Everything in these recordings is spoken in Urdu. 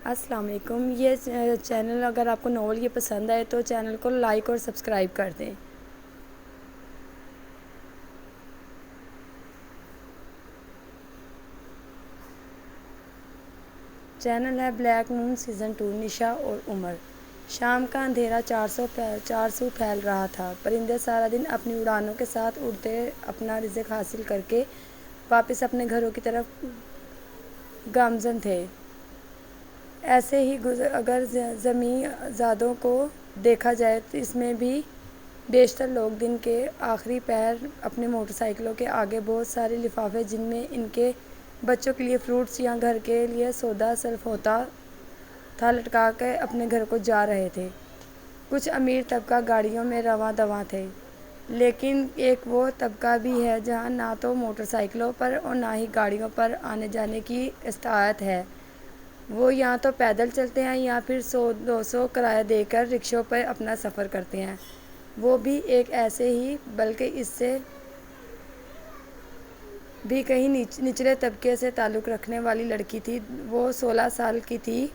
السلام علیکم. یہ چینل اگر آپ کو ناول یہ پسند آئے تو چینل کو لائک اور سبسکرائب کر دیں. چینل ہے بلیک مون سیزن 2. نشا اور عمر. شام کا اندھیرا چار سو پھیل رہا تھا. پرندے سارا دن اپنی اڑانوں کے ساتھ اڑتے اپنا رزق حاصل کر کے واپس اپنے گھروں کی طرف گامزن تھے. ایسے ہی اگر زمیں زادوں کو دیکھا جائے تو اس میں بھی بیشتر لوگ دن کے آخری پہر اپنے موٹر سائیکلوں کے آگے بہت سارے لفافے جن میں ان کے بچوں کے لیے فروٹس یا گھر کے لیے سودا صرف ہوتا تھا لٹکا کے اپنے گھر کو جا رہے تھے. کچھ امیر طبقہ گاڑیوں میں رواں دواں تھے، لیکن ایک وہ طبقہ بھی ہے جہاں نہ تو موٹر سائیکلوں پر اور نہ ہی گاڑیوں پر آنے جانے کی استطاعت ہے. وہ یا تو پیدل چلتے ہیں یا پھر 100-200 کرایہ دے کر رکشوں پر اپنا سفر کرتے ہیں. وہ بھی ایک ایسے ہی بلکہ اس سے بھی کہیں نچلے طبقے سے تعلق رکھنے والی لڑکی تھی. وہ 16 سال کی تھی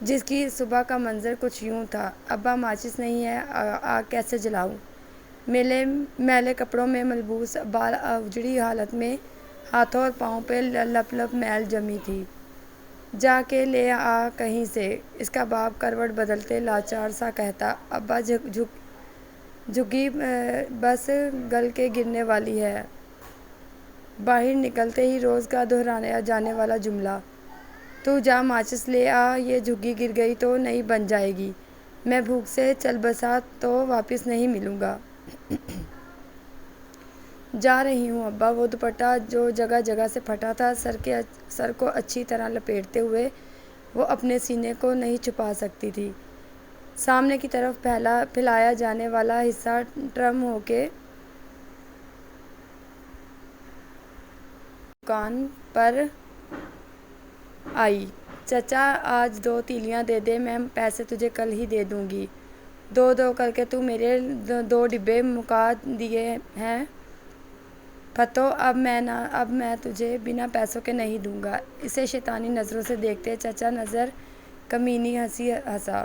جس کی صبح کا منظر کچھ یوں تھا: ابا ماچس نہیں ہے، آگ کیسے جلاؤں؟ میلے کپڑوں میں ملبوس، بال اجڑی حالت میں، ہاتھوں اور پاؤں پہ لپ لپ میل جمی تھی. جا کے لے آ کہیں سے، اس کا باپ کروٹ بدلتے لاچار سا کہتا. ابا جھگی بس گل کے گرنے والی ہے. باہر نکلتے ہی روز کا دہرایا جانے والا جملہ: تو جا ماچس لے آ، یہ جھگی گر گئی تو نئی بن جائے گی. میں بھوک سے چل بسا تو واپس نہیں ملوں گا. جا رہی ہوں ابا. وہ دوپٹہ جو جگہ جگہ سے پھٹا تھا سر کو اچھی طرح لپیٹتے ہوئے وہ اپنے سینے کو نہیں چھپا سکتی تھی. سامنے کی طرف پھیلایا جانے والا حصہ ٹرم ہو کے دکان پر آئی. چچا آج 2 تیلیاں دے دے، میں پیسے تجھے کل ہی دے دوں گی. 2 کر کے تو میرے 2 ڈبے مکا دیے ہیں پھتو. اب میں تجھے بنا پیسوں کے نہیں دوں گا. اسے شیطانی نظروں سے دیکھتے چچا نظر کمینی ہنسی ہنسا.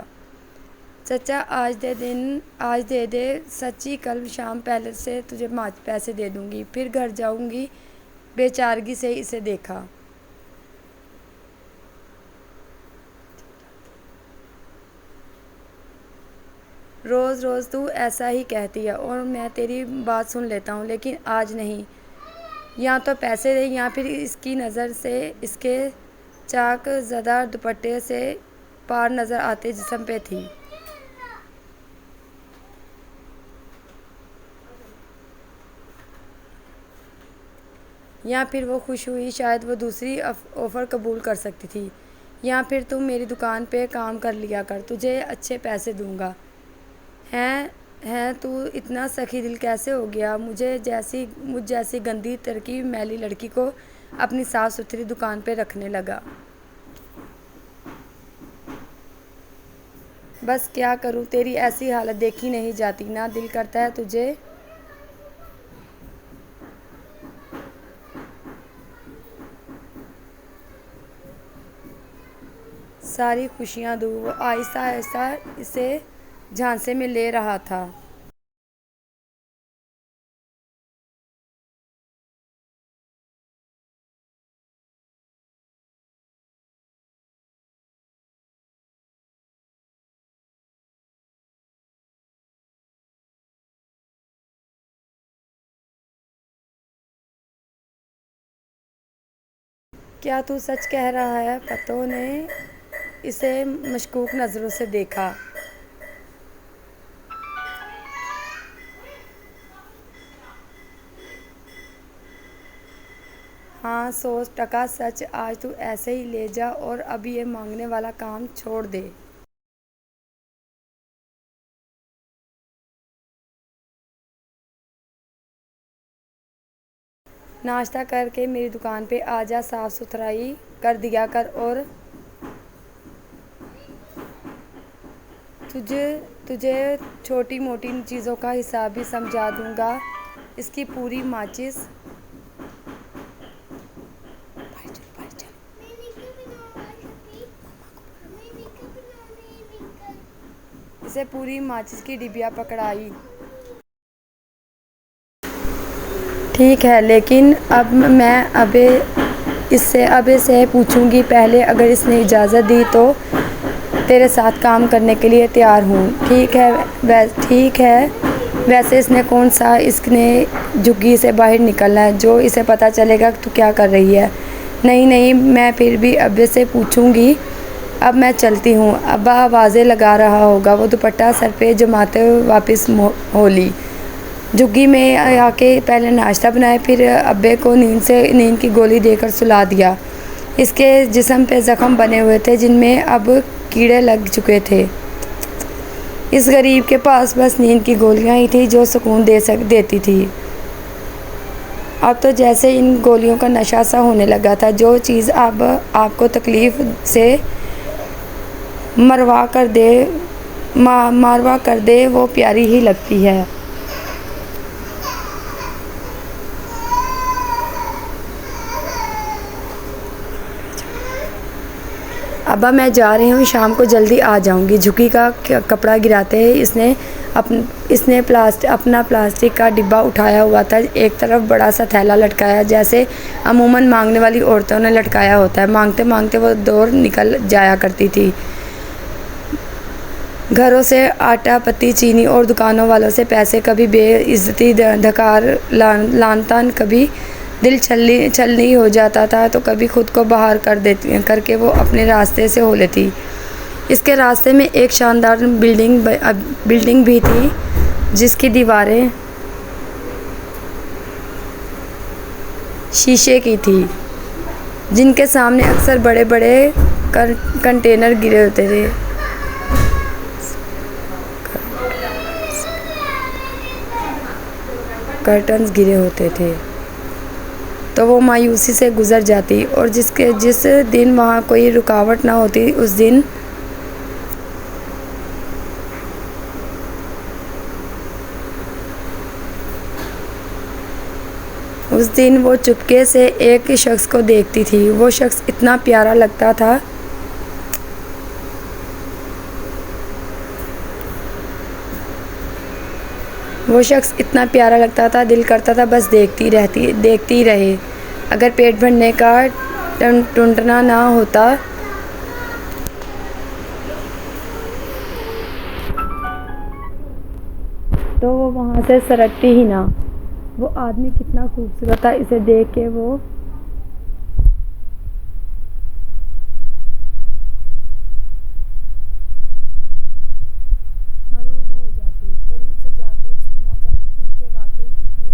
چچا آج دے دے سچی، کل شام پہلے سے تجھے پیسے دے دوں گی. پھر گھر جاؤں گی. بے چارگی سے اسے دیکھا. روز روز تو ایسا ہی کہتی ہے اور میں تیری بات سن لیتا ہوں، لیکن آج نہیں. یا تو پیسے دے یا پھر اس کی نظر سے اس کے چاک زدہ دوپٹے سے پار نظر آتے جسم پہ تھی. یا پھر وہ خوش ہوئی، شاید وہ دوسری آفر قبول کر سکتی تھی. یا پھر تم میری دکان پہ کام کر لیا کر، تجھے اچھے پیسے دوں گا. ہیں تو اتنا سخی دل کیسے ہو گیا؟ مجھ جیسی گندی ترکی میلی لڑکی کو اپنی صاف ستھری دکان پہ رکھنے لگا. بس کیا کروں، تیری ایسی حالت دیکھی نہیں جاتی. نہ دل کرتا ہے تجھے ساری خوشیاں دوں. وہ آہستہ آہستہ اسے جھانسے میں لے رہا تھا. کیا تو سچ کہہ رہا ہے؟ پتو نے اسے مشکوک نظروں سے دیکھا. ہاں 100% سچ. آج تو ایسے ہی لے جا اور اب یہ مانگنے والا کام چھوڑ دے. ناشتہ کر کے میری دکان پہ آ جا، صاف ستھرائی کر دیا کر اور تجھے چھوٹی موٹی چیزوں کا حساب بھی سمجھا دوں گا. اس کی پوری ماچس اسے پوری ماچس کی ڈبیا پکڑائی۔ ٹھیک ہے، لیکن اب میں ابے سے پوچھوں گی پہلے، اگر اس نے اجازت دی تو تیرے ساتھ کام کرنے کے لیے تیار ہوں۔ ٹھیک ہے، ویسے اس نے کون سا اس نے جھگی سے باہر نکلنا ہے جو اسے پتہ چلے گا کہ تو کیا کر رہی ہے؟ نہیں، میں پھر بھی ابے سے پوچھوں گی۔ اب میں چلتی ہوں۔ ابا آوازیں لگا رہا ہوگا۔ وہ دوپٹہ سر پہ جماتے ہوئے واپس ہو لی۔ جھگی میں آ کے پہلے ناشتہ بنایا، پھر ابے کو نیند کی گولی دے کر سلا دیا۔ اس کے جسم پہ زخم بنے ہوئے تھے جن میں اب کیڑے لگ چکے تھے۔ اس غریب کے پاس بس نیند کی گولیاں ہی تھیں جو سکون دیتی تھی۔ اب تو جیسے ان گولیوں کا نشہ سا ہونے لگا تھا۔ جو چیز اب آپ کو تکلیف سے مروا کر دے وہ پیاری ہی لگتی ہے۔ ابا میں جا رہی ہوں، شام کو جلدی آ جاؤں گی۔ جھگی کا کپڑا گراتے ہی اس نے اپنا پلاسٹک کا ڈبہ اٹھایا ہوا تھا، ایک طرف بڑا سا تھیلا لٹکایا جیسے عموماً مانگنے والی عورتوں نے لٹکایا ہوتا ہے۔ مانگتے مانگتے وہ دور نکل جایا کرتی تھی۔ گھروں سے آٹا پتی چینی اور دکانوں والوں سے پیسے، کبھی بے عزتی دھکار لان تان، کبھی دل چھلنی ہو جاتا تھا تو کبھی خود کو باہر کر کے وہ اپنے راستے سے ہو لیتی۔ اس کے راستے میں ایک شاندار بلڈنگ بھی تھی جس کی دیواریں شیشے کی تھیں، جن کے سامنے اکثر بڑے بڑے کنٹینر گرے ہوتے تھے۔ کرٹنز گرے ہوتے تھے تو وہ مایوسی سے گزر جاتی، اور جس دن وہاں کوئی رکاوٹ نہ ہوتی اس دن وہ چپکے سے ایک شخص کو دیکھتی تھی۔ وہ شخص اتنا پیارا لگتا تھا، دل کرتا تھا بس دیکھتی رہے۔ اگر پیٹ بھرنے کا ٹنٹنا نہ ہوتا تو وہ وہاں سے سرکتی ہی نہ۔ وہ آدمی کتنا خوبصورت تھا، اسے دیکھ کے وہ مرعوب ہو جاتی، قریب سے جا کے چھونا چاہتی تھی کہ واقعی اتنے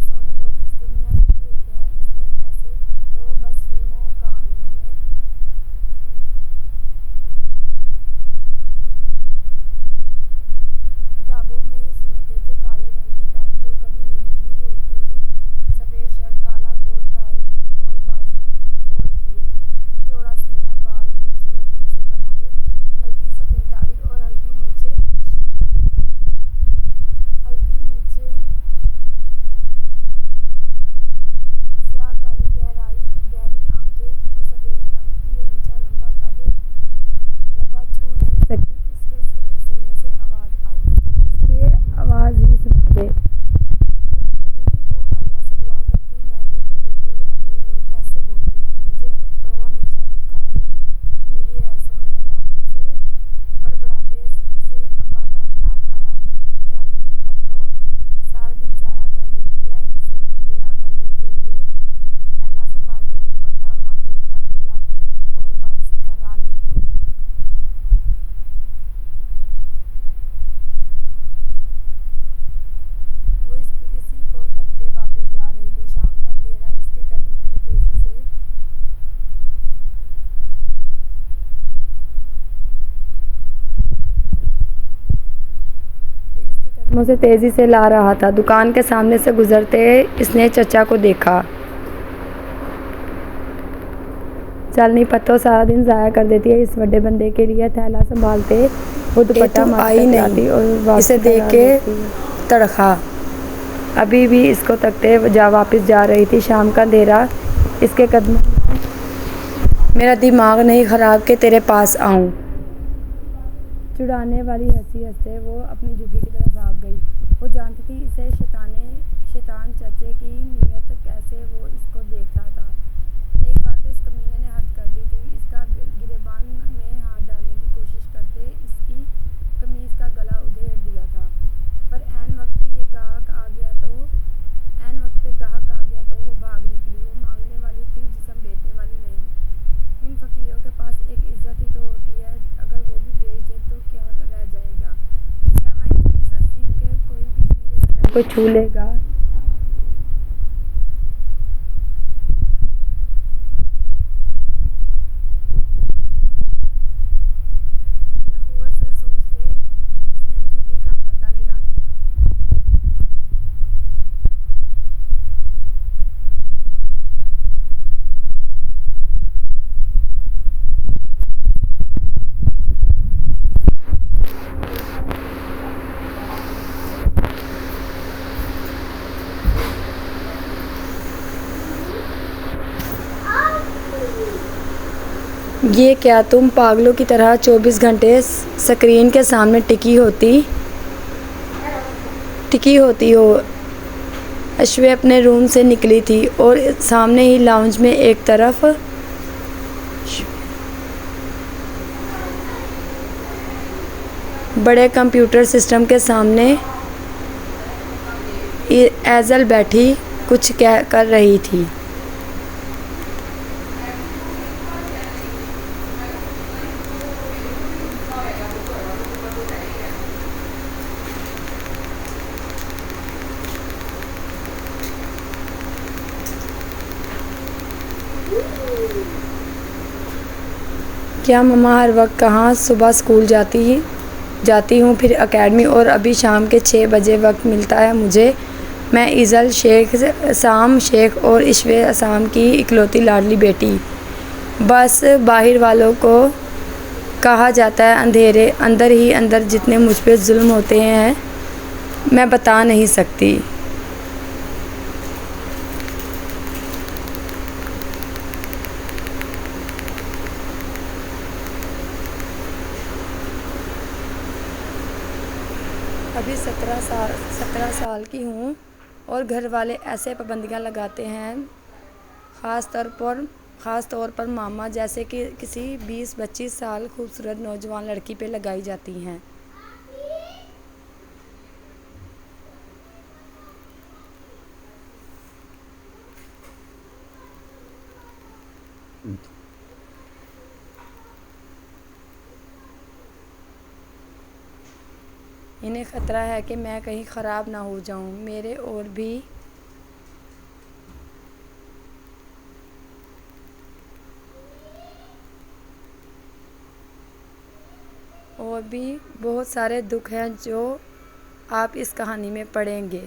سونے لوگ اس دنیا میں بھی ہوتے ہیں۔ اس نے ایسے تو بس فلموں کہانیوں میں کتابوں میں ہی سنے تھے کہ کالے رنگ کی پینٹ جو کبھی نیلی بھی ہوتی تھی، سفید شرٹ، کالا کوٹ، ٹائی اور بازو فولڈ کیے، چوڑا سینہ، بال خوبصورتی سے بنائے، ہلکی سفید داڑھی اور ہلکی مونچھیں، سیاہ کالی گہری آنکھیں اور سفید رنگ، یہ اونچا لمبا قد ربا چھو نہیں سکی۔ اس کے سینے سے آواز آئی، اس کے آواز ہی سنا دے۔ کبھی کبھی وہ اللہ سے دعا کرتی، میں بھی تو دیکھوں یہ امیر لوگ کیسے بولتے ہیں، مجھے تو ہمیشہ دھتکاری ملی ہے۔ سونے اللہ خود سے بڑبڑاتے اسے ابا کا خیال آیا۔ چل نی پتو سارا دن ضائع کر دیتی ہے، اس بندے کے لیے تھیلا سنبھالتے ہوئے دوپٹہ ماتھے تک لاتی اور واپسی کا راہ لیتی۔ وہ اسی کو تکتے واپس جا رہی تھی۔ شام کا اندھیرا اس کے قدموں سے تیزی سے لا رہا تھا۔ دکان کے سامنے سے گزرتے اس نے چچا کو دیکھا۔ چل نی پتو سارا دن ضائع کر دیتی ہے، اس بڑے بندے کے لیے تھیلا سنبھالتے وہ دوپٹہ ماتھے تک لاتی اور اسے دیکھ کے تڑکا۔ ابھی بھی اس کو تکتے واپس جا رہی تھی. شام کا اندھیرا اس کے قدموں. میرا دماغ نہیں خراب کہ تیرے پاس آؤں. چڑھانے والی ہنسی ہنستے وہ اپنی جھگی کی طرف بھاگ گئی. وہ جانتی تھی اسے شیطان چچے کی نیت کیسے وہ اس کو دیکھ رہا تھا. ایک بار تو اس کمینے نے حد کر دی تھی. اس کا گریبان میں ہاتھ ڈالنے کی کوشش کرتے اس کی قمیض کا گلا ادھیڑ دیا تھا. پر عین وقت پہ گاہک آ گیا تو وہ بھاگ نکلی. وہ مانگنے والی تھی جسم بیچنے والی نہیں. ان فقیروں کے پاس ایک عزت ہی تو ہوتی ہے. اگر وہ بھی بیچ دیں تو کیا رہ جائے گا؟ کیا میں اتنی سستی ہوں کہ کوئی بھی میرے بدن کو چھو لے گا؟ نخوت سے سوچتے اس نے جھگی کا پردہ گرا دیا. یہ کیا تم پاگلوں کی طرح 24 گھنٹے سکرین کے سامنے ٹکی ہوتی ہو؟ اشوے اپنے روم سے نکلی تھی اور سامنے ہی لاؤنج میں ایک طرف بڑے کمپیوٹر سسٹم کے سامنے ایزل بیٹھی کچھ کر رہی تھی. کیا مما ہر وقت کہاں صبح اسکول جاتی ہوں پھر اکیڈمی اور ابھی شام کے 6 بجے وقت ملتا ہے مجھے. میں ایزل شیخ سام شیخ اور اشوے اسام کی اکلوتی لاڈلی بیٹی. بس باہر والوں کو کہا جاتا ہے اندر ہی اندر جتنے مجھ پہ ظلم ہوتے ہیں میں بتا نہیں سکتی. ابھی 17 سال کی ہوں اور گھر والے ایسے پابندیاں لگاتے ہیں خاص طور پر ماما جیسے کہ کسی 20-25 سال خوبصورت نوجوان لڑکی پہ لگائی جاتی ہیں. انہیں خطرہ ہے کہ میں کہیں خراب نہ ہو جاؤں. میرے اور بھی بہت سارے دکھ ہیں جو آپ اس کہانی میں پڑھیں گے.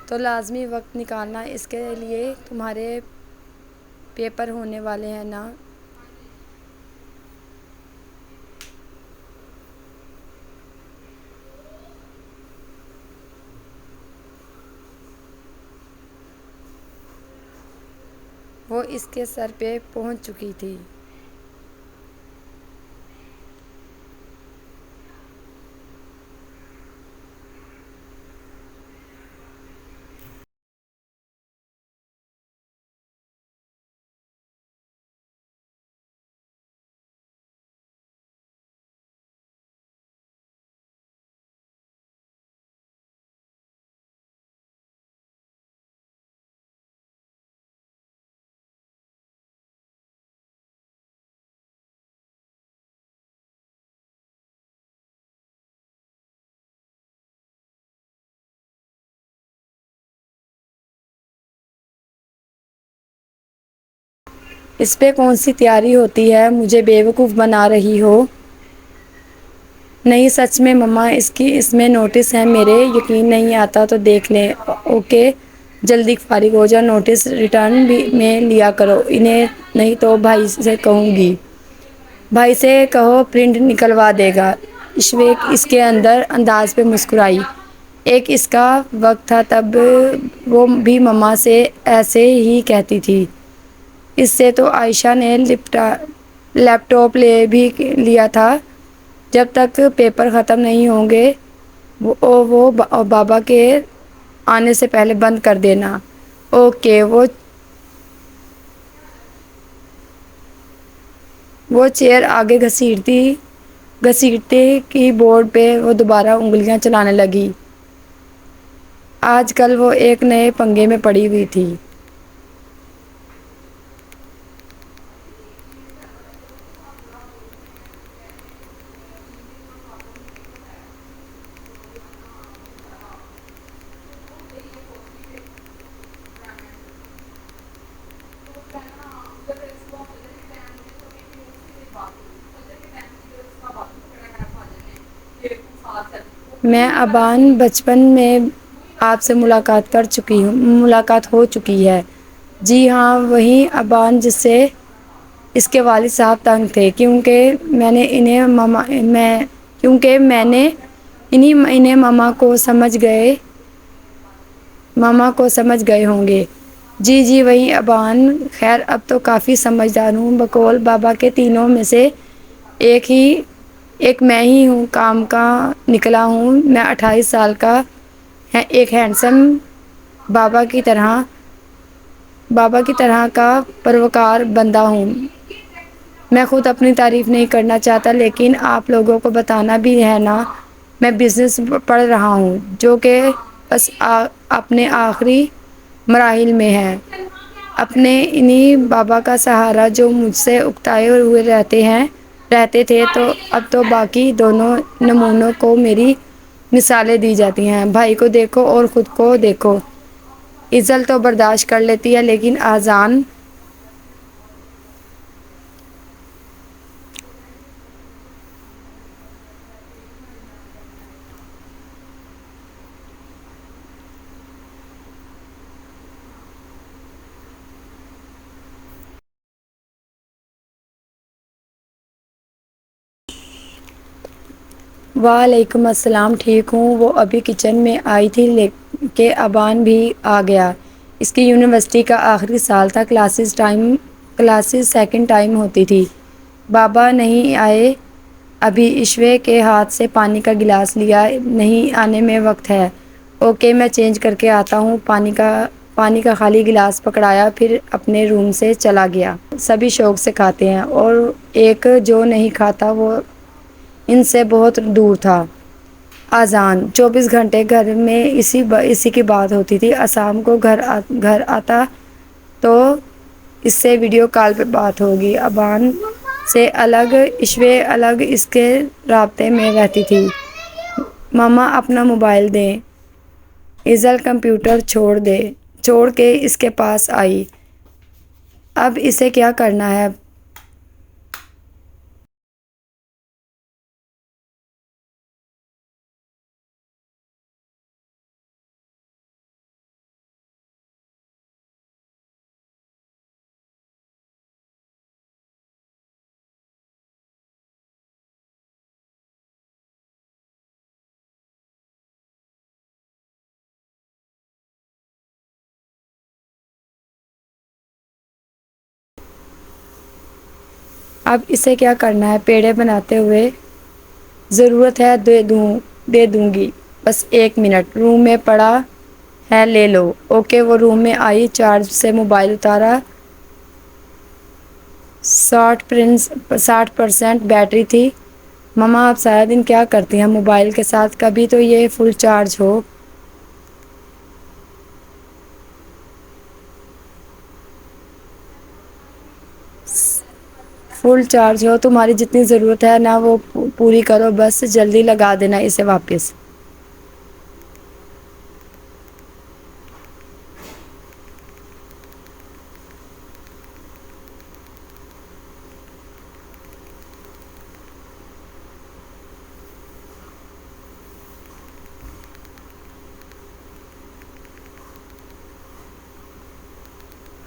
تو لازمی وقت نکالنا. اس کے لیے تمہارے پیپر ہونے والے ہیں نا. وہ اس کے سر پہ پہنچ چکی تھی. اس پہ کون سی تیاری ہوتی ہے؟ مجھے بیوقوف بنا رہی ہو؟ نہیں سچ میں مما اس میں نوٹس ہیں میرے. یقین نہیں آتا تو دیکھ لیں. اوکے جلدی فارغ ہو جاؤ. نوٹس ریٹرن بھی میں لیا کرو انہیں نہیں تو بھائی سے کہوں گی. بھائی سے کہو پرنٹ نکلوا دے گا. اشویک اس کے اندر انداز پہ مسکرائی۔ ایک اس کا وقت تھا تب وہ بھی مما سے ایسے ہی کہتی تھی۔ اس سے تو عائشہ نے لیپ ٹاپ لے بھی لیا تھا۔ جب تک پیپر ختم نہیں ہوں گے وہ بابا کے آنے سے پہلے بند کر دینا۔ اوکے۔ وہ چیئر آگے گھسیٹتے کی بورڈ پہ وہ دوبارہ انگلیاں چلانے لگی۔ آج کل وہ ایک نئے پنگے میں پڑی ہوئی تھی۔ میں ابان بچپن میں آپ سے ملاقات ہو چکی ہے۔ جی ہاں، وہی ابان جس سے اس کے والد صاحب تنگ تھے کیونکہ انہیں ماما کو سمجھ گئے ہوں گے۔ جی وہی ابان۔ خیر اب تو کافی سمجھدار ہوں۔ بقول بابا کے تینوں میں سے ایک میں ہی ہوں، کام کا نکلا ہوں۔ میں 28 سال کا ایک ہینڈسم بابا کی طرح کا پروکار بندہ ہوں۔ میں خود اپنی تعریف نہیں کرنا چاہتا لیکن آپ لوگوں کو بتانا بھی ہے نا، میں بزنس پڑھ رہا ہوں جو کہ بس اپنے آخری مراحل میں ہے۔ اپنے انہی بابا کا سہارا جو مجھ سے اکتائے ہوئے رہتے تھے، تو اب تو باقی دونوں نمونوں کو میری مثالیں دی جاتی ہیں۔ بھائی کو دیکھو اور خود کو دیکھو۔ ایزل تو برداشت کر لیتی ہے لیکن آذان وعلیکم السلام، ٹھیک ہوں۔ وہ ابھی کچن میں آئی تھی کہ ابان بھی آ گیا۔ اس کی یونیورسٹی کا آخری سال تھا۔ کلاسز سیکنڈ ٹائم ہوتی تھی۔ بابا نہیں آئے ابھی۔ ایشوے کے ہاتھ سے پانی کا گلاس لیا۔ نہیں آنے میں وقت ہے۔ اوکے، میں چینج کر کے آتا ہوں۔ پانی کا خالی گلاس پکڑایا پھر اپنے روم سے چلا گیا۔ سبھی شوق سے کھاتے ہیں اور ایک جو نہیں کھاتا وہ ان سے بہت دور تھا۔ آذان 24 گھنٹے گھر میں اسی کی بات ہوتی تھی۔ اسام کو گھر آتا تو اس سے ویڈیو کال پہ بات ہوگی۔ ابان سے الگ، ایشوے الگ اس کے رابطے میں رہتی تھی۔ ماما اپنا موبائل دیں۔ ایزل کمپیوٹر چھوڑ کے اس کے پاس آئی۔ اب اسے کیا کرنا ہے؟ اب اسے کیا کرنا ہے؟ پیڑے بناتے ہوئے ضرورت ہے دے دوں گی، بس 1 منٹ۔ روم میں پڑا ہے لے لو۔ اوکے۔ وہ روم میں آئی، چارج سے موبائل اتارا۔ 60% بیٹری تھی۔ مما آپ سارا دن کیا کرتی ہیں موبائل کے ساتھ؟ کبھی تو یہ فل چارج ہو۔ تمہاری جتنی ضرورت ہے نا وہ پوری کرو، بس جلدی لگا دینا اسے واپس۔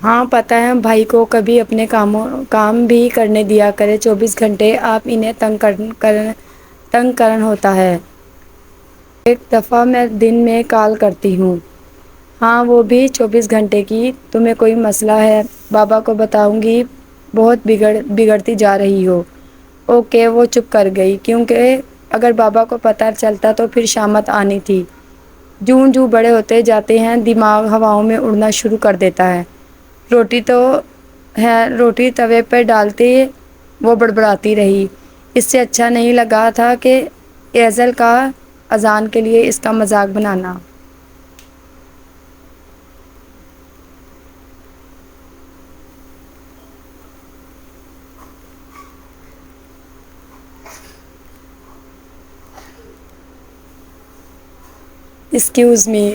ہاں پتہ ہے، بھائی کو کبھی اپنے کام بھی کرنے دیا کرے۔ 24 گھنٹے آپ انہیں تنگ کرن ہوتا ہے. ایک دفعہ میں دن میں کال کرتی ہوں. ہاں وہ بھی 24 گھنٹے کی. تمہیں کوئی مسئلہ ہے؟ بابا کو بتاؤں گی بہت بگڑتی جا رہی ہو. اوکے. وہ چپ کر گئی کیونکہ اگر بابا کو پتہ چلتا تو پھر شامت آنی تھی. جوں جوں بڑے ہوتے جاتے ہیں دماغ ہواؤں میں اڑنا شروع کر دیتا ہے. روٹی توے پہ ڈالتے وہ بڑبڑاتی رہی. اس سے اچھا نہیں لگا تھا کہ ایزل کا اذان کے لیے اس کا مذاق بنانا. Excuse me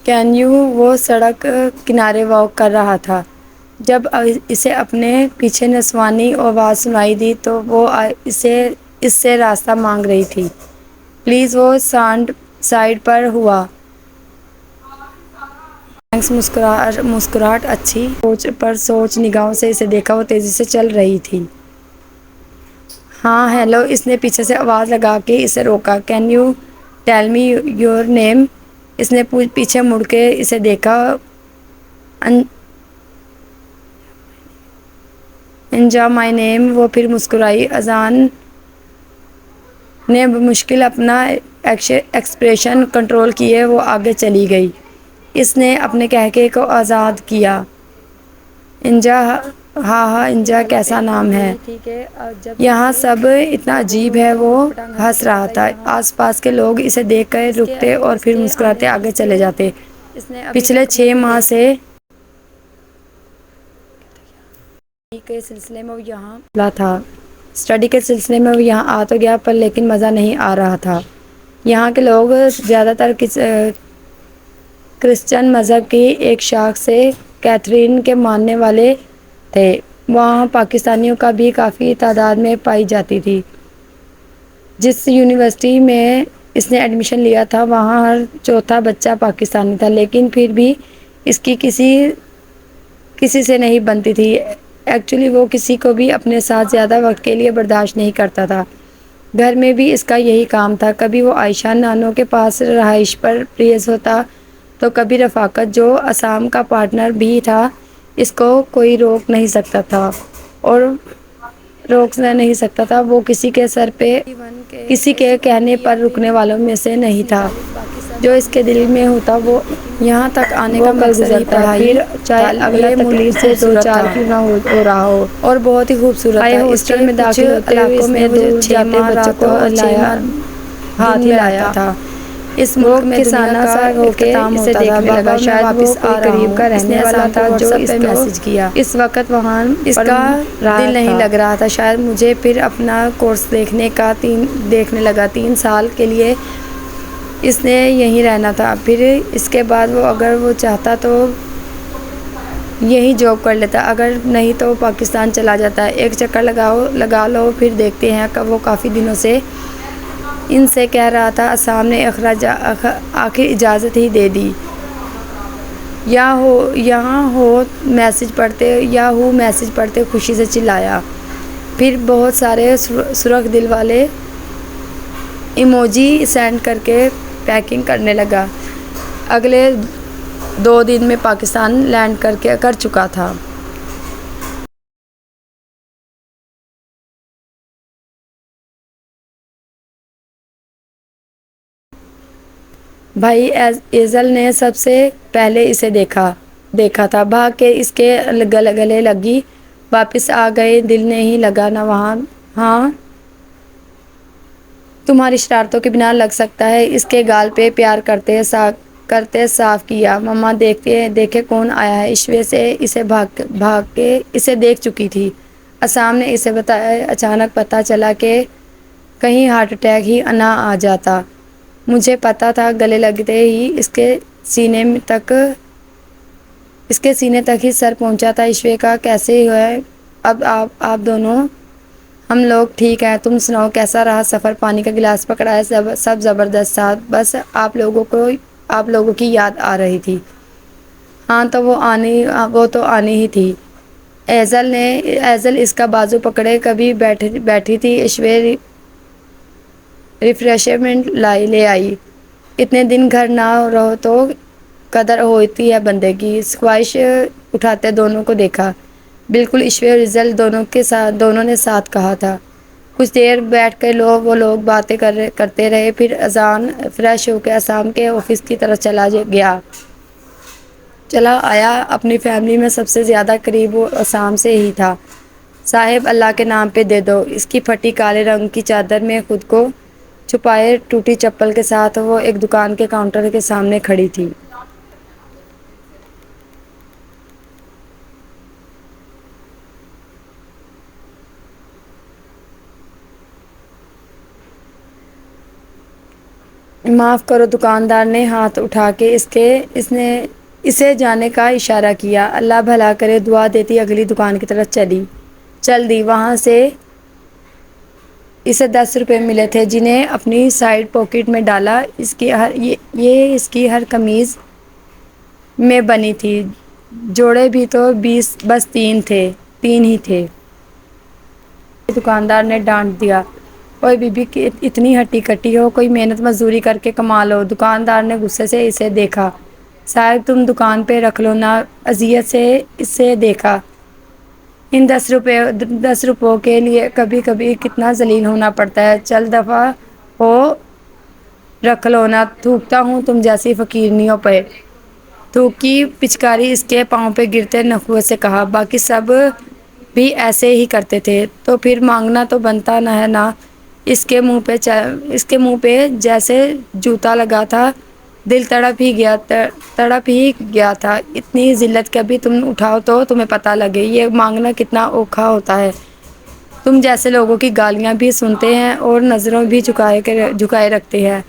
can you. وہ سڑک کنارے واک کر رہا تھا. جب اسے اپنے پیچھے نسوانی آواز سنائی دی تو وہ اس سے راستہ مانگ رہی تھی. پلیز. وہ سائڈ پر ہوا. تھینکس. مسکراہٹ اچھی. پر سوچ نگاہوں سے اسے دیکھا. وہ تیزی سے چل رہی تھی. ہاں ہیلو. اس نے پیچھے سے آواز لگا کے اسے روکا. Can you tell me your name. اس نے پیچھے مڑ کے اسے دیکھا. انجا مائی نیم. وہ پھر مسکرائی. اذان نے بمشکل اپنا ایکسپریشن کنٹرول کیے وہ آگے چلی گئی. اس نے اپنے قہقہے کو آزاد کیا. انجا. ہاں انجا کیسا نام ہے. یہاں سب اتنا عجیب ہے. وہ ہنس رہا تھا. آس پاس کے لوگ اسے دیکھ کر رکتے اور پھر مسکراتے آگے چلے جاتے. پچھلے 6 ماہ سے اسٹڈی کے سلسلے میں وہ یہاں آ تو گیا پر لیکن مزہ نہیں آ رہا تھا. یہاں کے لوگ زیادہ تر کرسچن مذہب کی ایک شاخ سے کیتھرین کے ماننے والے تھے. وہاں پاکستانیوں کا بھی کافی تعداد میں پائی جاتی تھی. جس یونیورسٹی میں اس نے ایڈمیشن لیا تھا وہاں ہر چوتھا بچہ پاکستانی تھا. لیکن پھر بھی اس کی کسی سے نہیں بنتی تھی. ایکچولی وہ کسی کو بھی اپنے ساتھ زیادہ وقت کے لیے برداشت نہیں کرتا تھا. گھر میں بھی اس کا یہی کام تھا. کبھی وہ عائشہ نانو کے پاس رہائش پر ریز ہوتا تو کبھی رفاقت جو اسام کا پارٹنر بھی تھا. اس کو کوئی روک نہیں سکتا تھا. وہ کسی کے سر پہ کسی کے کہنے پر رکنے والوں میں سے نہیں تھا. جو اس کے دل میں ہوتا وہ یہاں تک آنے کا مقصد ہی پڑھائی. پھر چاہے اگلا تکلیف سے 2-4 کیوں نہ ہو رہا ہو. اور بہت ہی خوبصورت تھا. ہاسٹل میں داخل ہوتے ہوئے اس نے 2 جاتے بچوں کو ہاتھ لایا تھا. اس ملک میں کسانہ سا ہو کے اسے دیکھنے لگا. شاید وہ کوئی قریب کا رہنے والا تھا جو اس پہ میسج کیا. اس وقت وہاں اس کا دل نہیں لگ رہا تھا. شاید مجھے پھر اپنا کورس دیکھنے لگا. 3 سال کے لیے اس نے یہیں رہنا تھا. پھر اس کے بعد اگر وہ چاہتا تو یہیں جاب کر لیتا. اگر نہیں تو پاکستان چلا جاتا. ایک چکر لگا لو پھر دیکھتے ہیں. وہ کافی دنوں سے ان سے کہہ رہا تھا. اسام نے آخر اجازت ہی دے دی. یہاں ہو میسج پڑھتے خوشی سے چلایا. پھر بہت سارے سرخ دل والے ایموجی سینڈ کر کے پیکنگ کرنے لگا. اگلے 2 دن میں پاکستان لینڈ کر چکا تھا. بھائی ایزل نے سب سے پہلے اسے دیکھا تھا. بھاگ کے اس کے گلے لگی. واپس آ گئے. دل نہیں لگا نہ وہاں. ہاں تمہاری شرارتوں کے بنا لگ سکتا ہے. اس کے گال پہ پیار کرتے صاف کیا. مما دیکھے کون آیا ہے. عشوے سے اسے بھاگ کے اسے دیکھ چکی تھی. اسام نے اسے بتایا. اچانک پتہ چلا کہ کہیں ہارٹ اٹیک ہی نہ آ جاتا. مجھے پتا تھا. گلے لگتے ہی اس کے سینے تک ہی سر پہنچا تھا. عشوے کا کیسے ہے اب آپ دونوں؟ ہم لوگ ٹھیک ہیں. تم سناؤ کیسا رہا سفر؟ پانی کا گلاس پکڑایا. سب زبردست تھا. بس آپ لوگوں کی یاد آ رہی تھی. ہاں تو وہ تو آنی ہی تھی. ایزل اس کا بازو پکڑے کبھی بیٹھی تھی. عشوے ریفریشمنٹ لے آئی۔ اتنے دن گھر نہ رہو تو قدر ہوتی ہے بندے کی۔ خواہش اٹھاتے دونوں کو دیکھا، بالکل ایشور رزلٹ دونوں نے ساتھ کہا تھا۔ کچھ دیر بیٹھ کر وہ لوگ باتیں کرتے رہے، پھر اذان فریش ہو کے اسام کے آفس کی طرف چلا آیا۔ اپنی فیملی میں سب سے زیادہ قریب وہ اسام سے ہی تھا۔ صاحب اللہ کے نام پہ دے دو۔ اس کی پھٹی کالے رنگ کی چادر میں خود کو چھپائے ٹوٹی چپل کے ساتھ وہ ایک دکان کے کاؤنٹر کے سامنے کھڑی تھی۔ معاف کرو، دکاندار نے ہاتھ اٹھا کے اسے جانے کا اشارہ کیا۔ اللہ بھلا کرے، دعا دیتی اگلی دکان کی طرف چل دی۔ وہاں سے اسے 10 روپے ملے تھے جنہیں اپنی سائیڈ پاکٹ میں ڈالا۔ یہ اس کی ہر قمیض میں بنی تھی، جوڑے بھی تو بس تین ہی تھے۔ دکاندار نے ڈانٹ دیا، اوئے بی بی اتنی ہٹی کٹی ہو، کوئی محنت مزدوری کر کے کما لو۔ دکاندار نے غصے سے اسے دیکھا۔ صاحب تم دکان پہ رکھ لو نا، اذیت سے اسے دیکھا۔ ان 10 روپوں کے لیے کبھی کبھی کتنا ذلیل ہونا پڑتا ہے، چل دفعہ ہو، رکھ لو نا، تھوکتا ہوں تم جیسی فقیرنیوں پہ۔ تھوک کی پچکاری اس کے پاؤں پہ گرتے نخوت سے کہا، باقی سب بھی ایسے ہی کرتے تھے تو پھر مانگنا تو بنتا نہ ہے نا۔ اس کے منہ پہ جیسے جوتا لگا تھا، دل تڑپ ہی گیا تھا۔ اتنی ذلت کبھی تم اٹھاؤ تو تمہیں پتہ لگے یہ مانگنا کتنا اوکھا ہوتا ہے۔ تم جیسے لوگوں کی گالیاں بھی سنتے ہیں اور نظروں بھی جھکائے رکھتے ہیں۔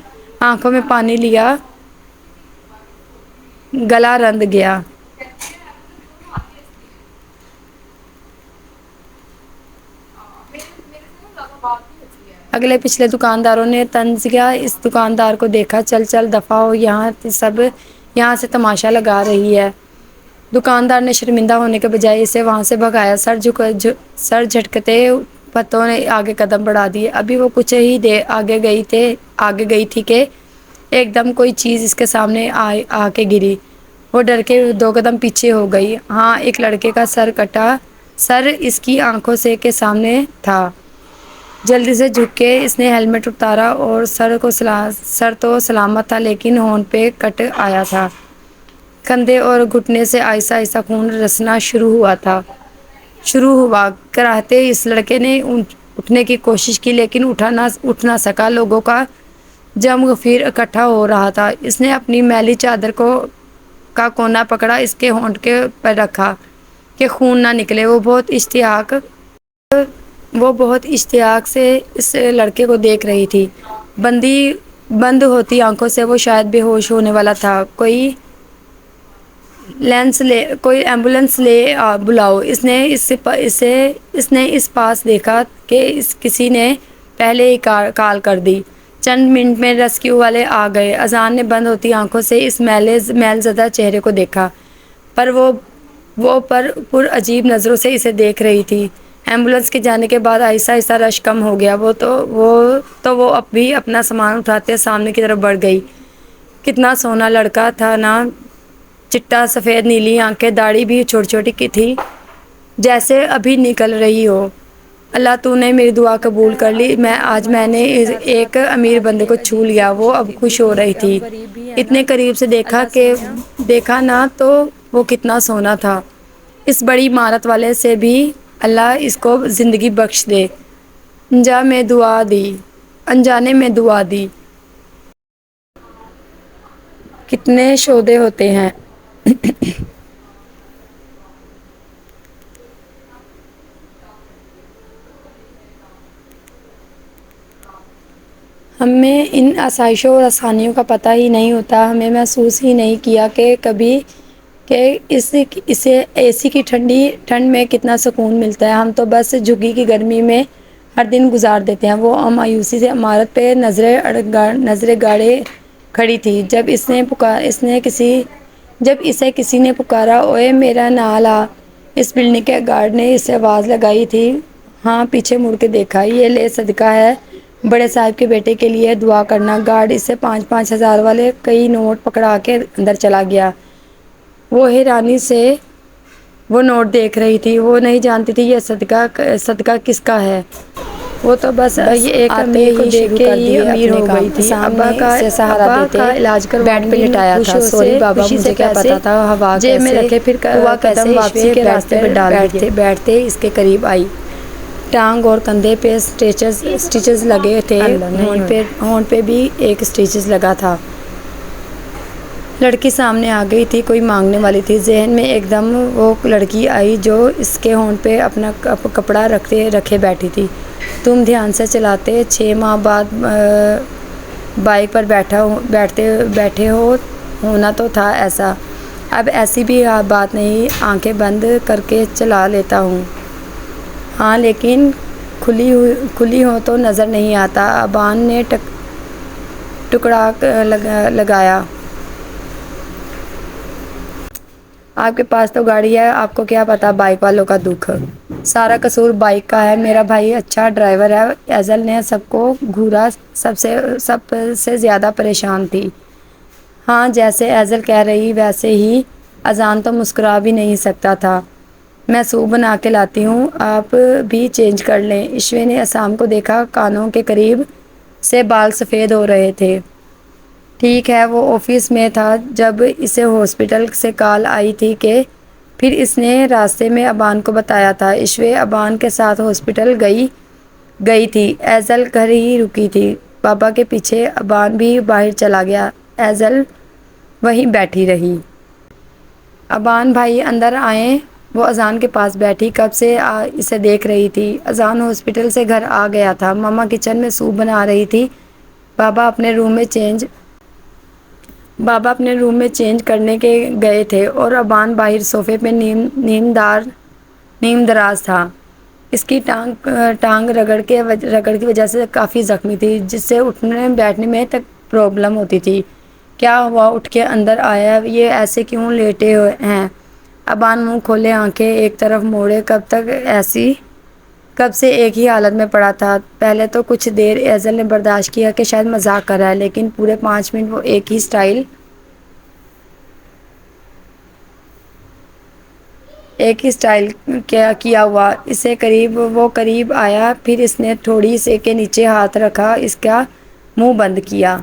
آنکھوں میں پانی لیا، گلا رند گیا۔ اگلے پچھلے دکانداروں نے طنز کیا، اس دکاندار کو دیکھا، چل دفعہ ہو، یہاں سے تماشا لگا رہی ہے۔ دکاندار نے شرمندہ ہونے کے بجائے اسے وہاں سے بھگایا۔ سر جھٹکتے پتوں نے آگے قدم بڑھا دیے۔ ابھی وہ کچھ ہی دیر آگے گئی تھی کہ ایک دم کوئی چیز اس کے سامنے آ کے گری۔ وہ ڈر کے 2 قدم پیچھے ہو گئی۔ ہاں، ایک لڑکے کا سر اس کی آنکھوں کے سامنے تھا۔ جلدی سے جھک کے اس نے ہیلمٹ اتارا اور سر تو سلامت تھا لیکن ہونٹ پہ کٹ آیا تھا۔ کندھے اور گھٹنے سے آہستہ آہستہ خون رسنا شروع ہوا۔ کراہتے اس لڑکے نے اٹھنے کی کوشش کی لیکن اٹھ نہ سکا۔ لوگوں کا جم غفیر اکٹھا ہو رہا تھا۔ اس نے اپنی میلی چادر کا کونا پکڑا، اس کے ہونٹ پر رکھا کہ خون نہ نکلے۔ وہ بہت اشتیاق سے اس لڑکے کو دیکھ رہی تھی۔ بند ہوتی آنکھوں سے وہ شاید بے ہوش ہونے والا تھا۔ کوئی ایمبولینس بلاؤ۔ اس نے اس پاس دیکھا کہ کسی نے پہلے ہی کال کر دی۔ چند منٹ میں ریسکیو والے آ گئے۔ اذان نے بند ہوتی آنکھوں سے اس میل زدہ چہرے کو دیکھا، پر وہ پر عجیب نظروں سے اسے دیکھ رہی تھی۔ ایمبولینس کے جانے کے بعد آہستہ آہستہ رش کم ہو گیا۔ وہ اب بھی اپنا سامان اٹھاتے سامنے کی طرف بڑھ گئی۔ کتنا سونا لڑکا تھا نا، چٹا سفید نیلی آنکھیں، داڑھی بھی چھوٹی چھوٹی کی تھی جیسے ابھی نکل رہی ہو۔ اللہ تو نے میری دعا قبول کر لی، آج میں نے ایک امیر بندے کو چھو لیا۔ وہ اب خوش ہو رہی تھی۔ اتنے قریب سے دیکھا نا تو وہ کتنا سونا تھا۔ اس بڑی عمارت والے سے بھی اللہ اس کو زندگی بخش دے۔ انجانے میں دعا دی۔ کتنے سودے ہوتے ہیں۔ ہمیں ان آسائشوں اور آسانیوں کا پتہ ہی نہیں ہوتا۔ ہمیں محسوس ہی نہیں کیا کہ کبھی کہ اسے اے سی کی ٹھنڈ میں کتنا سکون ملتا ہے۔ ہم تو بس جھگی کی گرمی میں ہر دن گزار دیتے ہیں۔ وہ مایوسی سے عمارت پہ نظریں گاڑے کھڑی تھی۔ جب اسے کسی نے پکارا، اوئے میرا نال آ، اس بلڈنگ کے گارڈ نے اسے آواز لگائی تھی۔ ہاں، پیچھے مڑ کے دیکھا، یہ لے صدقہ ہے بڑے صاحب کے بیٹے کے لیے دعا کرنا۔ گارڈ اسے 5,000 والے کئی نوٹ پکڑا کے اندر چلا گیا۔ وہ حیرانی سے وہ نوٹ دیکھ رہی تھی۔ وہ نہیں جانتی تھی یہ صدقہ کس کا ہے۔ وہ تو بس یہ ایک امیر کو دیکھ کے ہی امیر ہو گئی تھی۔ ابا کا علاج بیڈ پہ لٹایا تھا۔ سوری بابا، مجھے کیا پتا تھا ہوا جیب میں رکھے پھر قدم واپسی کے راستے پہ ڈال دیے۔ بیٹھتے اس کے قریب آئی۔ ٹانگ اور کندھے پہ سٹیچز لگے تھے، ہونٹ پہ بھی ایک سٹیچز لگا تھا۔ لڑکی سامنے آ گئی تھی، کوئی مانگنے والی تھی۔ ذہن میں ایک دم وہ لڑکی آئی جو اس کے ہونٹ پہ اپنا کپڑا رکھے بیٹھی تھی۔ تم دھیان سے چلاتے، 6 ماہ بعد بائک پر بیٹھے ہونا تو تھا ایسا۔ اب ایسی بھی بات نہیں، آنکھیں بند کر کے چلا لیتا ہوں۔ ہاں لیکن کھلی ہو تو نظر نہیں آتا۔ ابان نے ٹکڑا لگایا۔ آپ کے پاس تو گاڑی ہے، آپ کو کیا پتا بائک والوں کا دکھ۔ سارا قصور بائک کا ہے۔ میرا بھائی اچھا ڈرائیور ہے۔ ایزل نے سب کو گھورا، سب سے زیادہ پریشان تھی۔ ہاں جیسے ایزل کہہ رہی ویسے ہی۔ اذان تو مسکرا بھی نہیں سکتا تھا۔ میں سوپ بنا کے لاتی ہوں، آپ بھی چینج کر لیں۔ عشوے نے اسام کو دیکھا، کانوں کے قریب سے بال سفید ہو رہے تھے۔ ٹھیک ہے، وہ آفس میں تھا جب اسے ہاسپٹل سے کال آئی تھی کہ پھر اس نے راستے میں ابان کو بتایا تھا۔ عشوے ابان کے ساتھ ہاسپٹل گئی تھی، ایزل گھر ہی رکی تھی۔ بابا کے پیچھے ابان بھی باہر چلا گیا، ایزل وہیں بیٹھی رہی۔ ابان بھائی اندر آئے۔ وہ اذان کے پاس بیٹھی کب سے اسے دیکھ رہی تھی۔ اذان ہاسپٹل سے گھر آ گیا تھا۔ ماما کچن میں سوپ بنا رہی تھی۔ بابا اپنے روم میں چینج کرنے کے گئے تھے اور ابان باہر صوفے پہ نیم دراز تھا۔ اس کی ٹانگ رگڑ کی وجہ سے کافی زخمی تھی، جس سے اٹھنے بیٹھنے میں تک پرابلم ہوتی تھی۔ کیا ہوا؟ اٹھ کے اندر آیا، یہ ایسے کیوں لیٹے ہیں؟ ابان منہ کھولے، آنکھیں ایک طرف موڑے۔ کب سے ایک ہی حالت میں پڑا تھا۔ پہلے تو کچھ دیر ایزل نے برداشت کیا کہ شاید مذاق کر رہا ہے، لیکن پورے 5 منٹ وہ ایک ہی سٹائل کیا ہوا۔ وہ قریب آیا، پھر اس نے تھوڑی سے کے نیچے ہاتھ رکھا، اس کا منہ بند کیا۔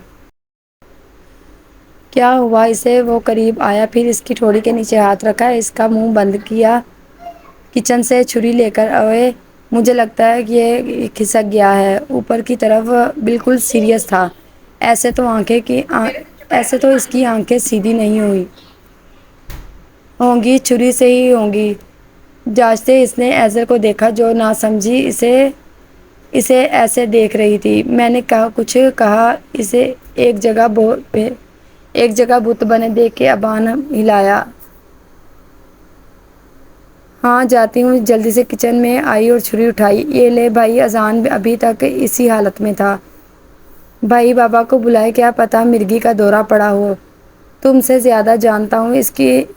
کیا ہوا؟ وہ قریب آیا، پھر اس کی ٹھوڑی کے نیچے ہاتھ رکھا، اس کا منہ بند کیا۔ کچن سے چھری لے کر آئے۔ مجھے لگتا ہے کہ یہ کھسک گیا ہے۔ اوپر کی طرف بالکل سیریس تھا۔ ایسے تو اس کی آنکھیں سیدھی نہیں ہوں گی، چھری سے ہی ہوں گی۔ جانچتے اس نے ایزل کو دیکھا جو نہ سمجھی اسے ایسے دیکھ رہی تھی۔ میں نے کچھ کہا، اسے ایک جگہ بت بنے دیکھ کے ابان ہلایا۔ ہاں جاتی ہوں۔ جلدی سے کچن میں آئی اور چھری اٹھائی۔ یہ لے بھائی، اذان ابھی تک اسی حالت میں تھا۔ بھائی بابا کو بلائے، کیا پتا مرگی کا دورہ پڑا ہو۔ تم سے زیادہ جانتا ہوں،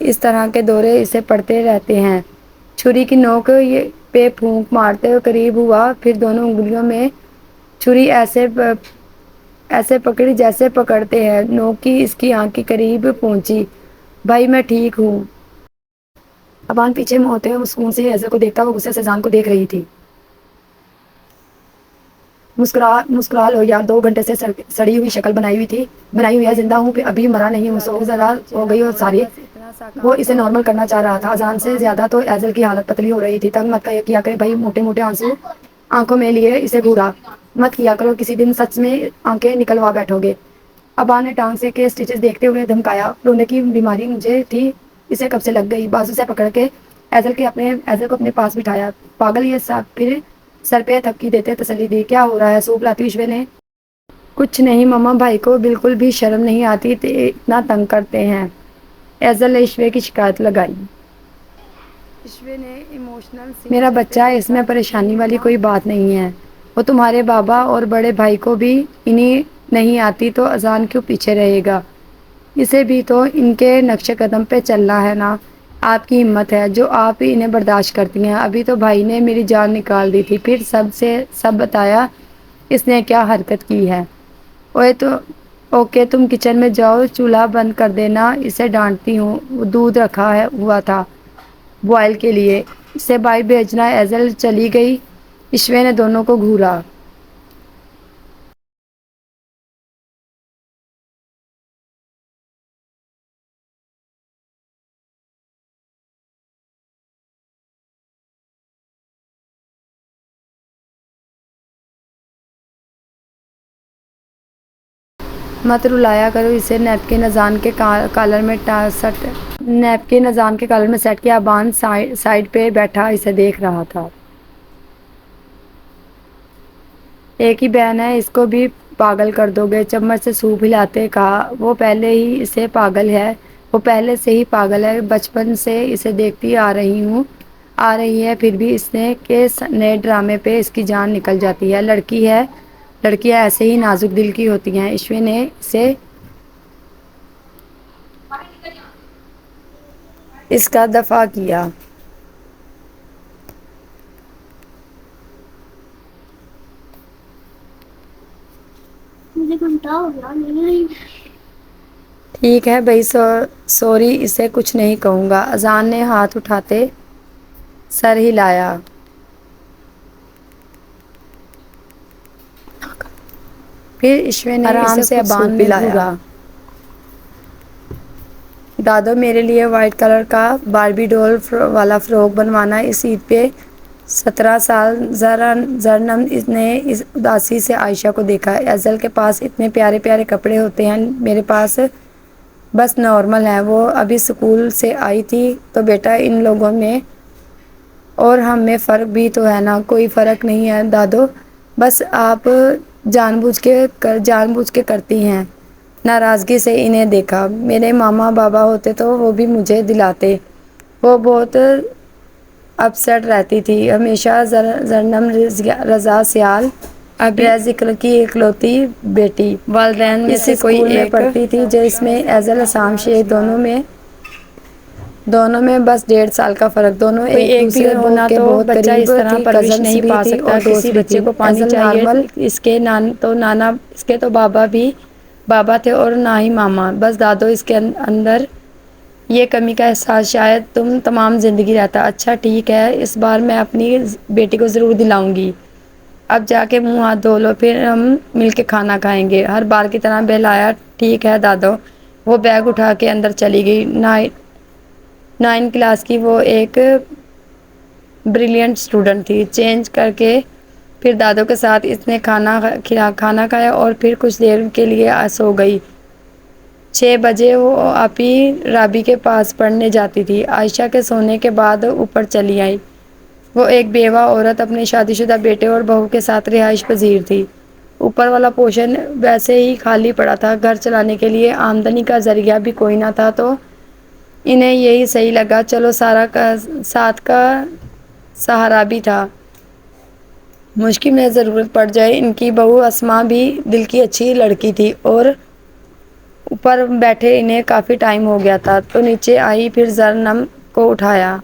اس طرح کے دورے اسے پڑتے رہتے ہیں۔ چھری کی نوک پہ پھونک مارتے قریب ہوا، پھر دونوں انگلیوں میں چھری ایسے پکڑی جیسے پکڑتے ہیں۔ نوک کی اس کی آنکھ کے قریب پہنچی۔ بھائی میں ٹھیک ہوں۔ ابان پیچھے ہوتے ہوئے سکون سے ایزل کو دیکھتا، وہ غصے سے اذان کو دیکھ رہی تھی۔ مسکرا لو یار، 2 گھنٹے سے سڑی ہوئی شکل بنائی ہوئی ہے، زندہ ہوں، ابھی مرا نہیں ہوں، سو ذرا ہو گئی اور ساری۔ وہ اسے نارمل کرنا چاہ رہا تھا۔ اذان سے زیادہ تو ایزل کی حالت پتلی ہو رہی تھی۔ تنگ مت کیا کرے بھائی، موٹے موٹے آنسو آنکھوں میں لیے اسے گھورا مت کیا کرو، کسی دن سچ میں آنکھیں نکلوا بیٹھو گے۔ ابان نے ٹانگ سے کے سٹیچز دیکھتے ہوئے دھمکایا، رونے کی بیماری مجھے تھی، اسے کب سے لگ گئی۔ بازو سے پکڑ کے ایزل کو اپنے پاس بٹھایا۔ پاگل یہ سب، پھر سر پہ تھپکی دیتے تسلی دی۔ کیا ہو رہا ہے؟ سوپ لاتی عشوے نے۔ کچھ نہیں ماما، بھائی کو بالکل بھی شرم نہیں آتی، اتنا تنگ کرتے ہیں۔ ایزل نے عشوے کی شکایت لگائی۔ عشوے نے میرا بچہ ہے، اس میں پریشانی والی کوئی بات نہیں ہے۔ وہ تمہارے بابا اور بڑے بھائی کو بھی نہیں آتی تو اذان کیوں پیچھے رہے گا؟ اسے بھی تو ان کے نقش قدم پہ چلنا ہے نا۔ آپ کی ہمت ہے جو آپ انہیں برداشت کرتی ہیں۔ ابھی تو بھائی نے میری جان نکال دی تھی، پھر سب بتایا اس نے کیا حرکت کی ہے؟ اوے تو اوکے تم کچن میں جاؤ، چولہا بند کر دینا، اسے ڈانٹتی ہوں، وہ دودھ رکھا ہوا تھا بوائل کے لیے، اسے باہر بھیجنا۔ ایزل چلی گئی، ایشوے نے دونوں کو گھورا۔ مت رلایا کرو اسے، نیپکن اذان کے کالر میں سیٹ کیا۔ ابان سائیڈ پہ بیٹھا اسے دیکھ رہا تھا۔ ایک ہی بہن ہے، اس کو بھی پاگل کر دو گے؟ چمچ سے سوپ ہلاتے کہا۔ وہ پہلے سے ہی پاگل ہے، بچپن سے اسے دیکھتی آ رہی ہے، پھر بھی اس نے کے نئے ڈرامے پہ اس کی جان نکل جاتی ہے۔ لڑکیاں ایسے ہی نازک دل کی ہوتی ہیں۔ ایشوے نے اسے اس کا دفاع کیا۔ مجھے گھنٹہ ہو گیا نہیں۔ ٹھیک ہے بھائی، سوری، اسے کچھ نہیں کہوں گا۔ اذان نے ہاتھ اٹھاتے سر ہلایا۔ پھر ایشوے نے آرام سے ابان میں گھورا۔ دادو، میرے لیے وائٹ کلر کا باربی ڈول والا فراک بنوانا اس عید پہ۔ 17 سال زرنم نے اس اداسی سے عائشہ کو دیکھا۔ ایزل کے پاس اتنے پیارے پیارے کپڑے ہوتے ہیں، میرے پاس بس نارمل ہے۔ وہ ابھی اسکول سے آئی تھی تو بیٹا ان لوگوں میں اور ہم میں فرق بھی تو ہے نا۔ کوئی فرق نہیں ہے دادو، بس آپ جان بوجھ کے کرتی ہیں۔ ناراضگی سے انہیں دیکھا۔ میرے ماما بابا ہوتے تو وہ بھی مجھے دلاتے۔ وہ بہت اپسیٹ رہتی تھی ہمیشہ۔ زرنم رضا سیال ذکر کی اکلوتی بیٹی، والدین میں سے کوئی ایک پڑھتی تھی جس میں ایزل اسام شیخ، دونوں میں بس 1.5 سال کا فرق۔ دونوں ایک دوسرے کے بہت قریب تھی، کزنس بھی تھی اور دوست بھی تھی۔ ایزل نارمل، اس کے تو بابا تھے اور نہ ہی ماما، بس دادو۔ اس کے اندر یہ کمی کا احساس شاید تمام زندگی رہتا۔ اچھا ٹھیک ہے، اس بار میں اپنی بیٹی کو ضرور دلاؤں گی۔ اب جا کے منہ ہاتھ دھو لو، پھر ہم مل کے کھانا کھائیں گے۔ ہر بار کی طرح بہلایا۔ ٹھیک ہے دادو۔ وہ بیگ اٹھا کے اندر چلی گئی۔ 9 کلاس کی وہ ایک بریلینٹ اسٹوڈنٹ تھی۔ چینج کر کے پھر دادو کے ساتھ اس نے کھانا کھایا اور پھر کچھ دیر کے لیے سو گئی۔ 6 بجے وہ آپی رابی کے پاس پڑھنے جاتی تھی۔ عائشہ کے سونے کے بعد اوپر چلی آئی۔ وہ ایک بیوہ عورت اپنے شادی شدہ بیٹے اور بہو کے ساتھ رہائش پذیر تھی۔ اوپر والا پورشن ویسے ہی خالی پڑا تھا، گھر چلانے کے لیے آمدنی کا ذریعہ بھی کوئی نہ تھا، تو انہیں یہی صحیح لگا۔ چلو ساتھ کا سہارا بھی تھا، مشکل میں ضرورت پڑ جائے۔ ان کی بہو اسما بھی دل کی اچھی لڑکی تھی اور اوپر بیٹھے انہیں کافی ٹائم ہو گیا تھا، تو نیچے آئی، پھر زرنم کو اٹھایا۔